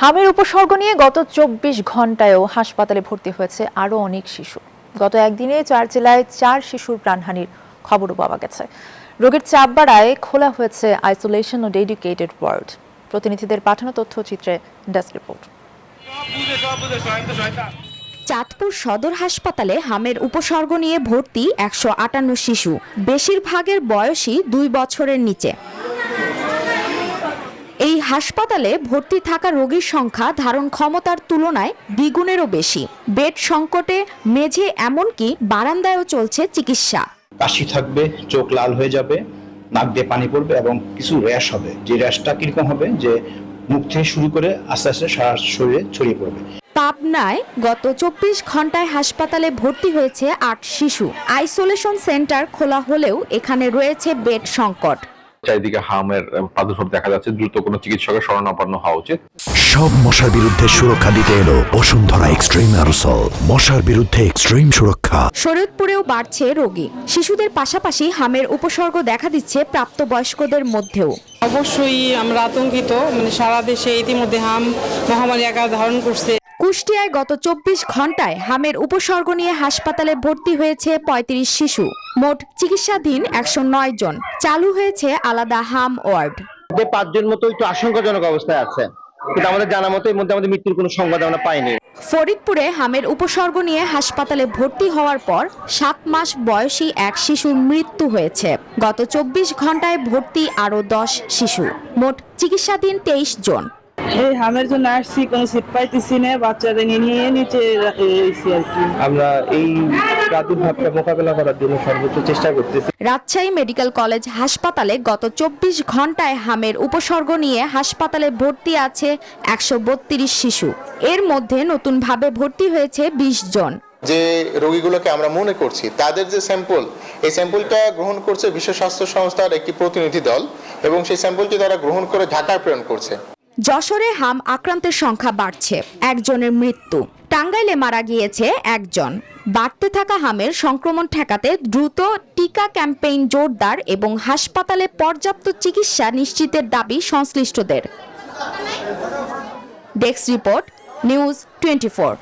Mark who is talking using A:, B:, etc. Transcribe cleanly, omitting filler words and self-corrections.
A: হামের উপসর্গ নিয়ে গত ২৪ ঘন্টায়ও হাসপাতালে ভর্তি হয়েছে আরও অনেক শিশু। গত একদিনে ৪ জেলায় ৪ শিশুর প্রাণহানির খবরও পাওয়া গেছে। রোগীর চাপ বাড়ায় খোলা হয়েছে আইসোলেশন ও ডেডিকেটেড ওয়ার্ড। প্রতিনিধিদের পাঠানো তথ্যচিত্রে ডেস্ক রিপোর্ট।
B: চাঁদপুর সদর হাসপাতালে হামের উপসর্গ নিয়ে ভর্তি ১৫৮ শিশু, বেশিরভাগের বয়সই ২ বছরের নিচে। এই হাসপাতালে ভর্তি থাকা রোগীর সংখ্যা ধারণ ক্ষমতার তুলনায় দ্বিগুণেরও বেশি। বেড সংকটে মেঝে এমনকি বারান্দায়ও চলছে চিকিৎসা।
C: কাশি থাকবে, চোখ লাল হয়ে যাবে, নাক দিয়ে পানি পড়বে এবং কিছু র্যাশ হবে। যে র্যাশটা কিরকম হবে, যে মুখ থেকে শুরু করে আস্তে আস্তে সারা শরীরে ছড়িয়ে পড়বে।
B: পাবনায় গত ২৪ ঘন্টায় হাসপাতালে ভর্তি হয়েছে ৮ শিশু। আইসোলেশন সেন্টার খোলা হলেও এখানে রয়েছে বেড সংকট।
D: চারিদিকে হামের প্রাদুর্ভাব দেখা যাচ্ছে, দ্রুত কোনো চিকিৎসকের শরণাপন্ন হওয়া উচিত।
E: সব মশার বিরুদ্ধে সুরক্ষা দিতে এলো বসুন্ধরা এক্সট্রিম অ্যারোসল, মশার বিরুদ্ধে এক্সট্রিম সুরক্ষা।
B: শরীয়তপুরেও বাড়ছে রোগী। শিশুদের পাশাপাশি হামের উপসর্গ দেখা দিচ্ছে প্রাপ্তবয়স্কদের মধ্যেও।
F: অবশ্যই আমরা আতঙ্কিত, সারা দেশে ইতিমধ্যে হাম মহামারী আকার ধারণ করছে।
B: কুষ্টিয়ায় গত ২৪ ঘন্টায় হামের উপসর্গ নিয়ে হাসপাতালে ভর্তি হয়েছে ৩৫ শিশু। মোট চিকিৎসাধীন ১০৯ জন। চালু হয়েছে আলাদা হাম ওয়ার্ড।
G: ৫ জন মতো একটু আশঙ্কাজনক অবস্থায় আছে, কিন্তু আমাদের জানা মতো এর মধ্যে আমাদের মৃত্যুর কোনো সংবাদ আমরা পাইনি।
B: ফরিদপুরে হামের উপসর্গ নিয়ে হাসপাতালে ভর্তি হওয়ার পর ৭ মাস বয়সী এক শিশুর মৃত্যু হয়েছে। গত ২৪ ঘন্টায় ভর্তি আরও ১০ শিশু। মোট চিকিৎসাধীন ২৩ জন।
F: এই হামের জন্য আসছি, কোনো সিট পাইতেছি না, বাচ্চাদের নিয়ে নিচে এসেছি আর কি।
G: আমরা এই প্রাদুর্ভাবটা মোকাবেলা করার জন্য সর্বোচ্চ চেষ্টা করতেছি।
B: রাজশাহী মেডিকেল কলেজ হাসপাতালে গত ২৪ ঘন্টায় হামের উপসর্গ নিয়ে হাসপাতালে ভর্তি আছে ১৩২ শিশু। এর মধ্যে নতুনভাবে ভর্তি হয়েছে ২০ জন।
H: যে রোগীগুলোকে আমরা মনে করছি তাদের যে স্যাম্পল, এই স্যাম্পলটা গ্রহণ করছে বিশ্ব স্বাস্থ্য সংস্থার একটি প্রতিনিধি দল এবং সেই স্যাম্পলটি তারা গ্রহণ করে ঢাকায় প্রেরণ করছে।
B: যশোরে হাম আক্রান্তের সংখ্যা বাড়ছে, একজনের মৃত্যু। টাঙ্গাইলে মারা গিয়েছে একজন। বাড়তে থাকা হামের সংক্রমণ ঠেকাতে দ্রুত টিকা ক্যাম্পেইন জোরদার এবং হাসপাতালে পর্যাপ্ত চিকিৎসা নিশ্চিতের দাবি সংশ্লিষ্টদের। Desk report, news 24।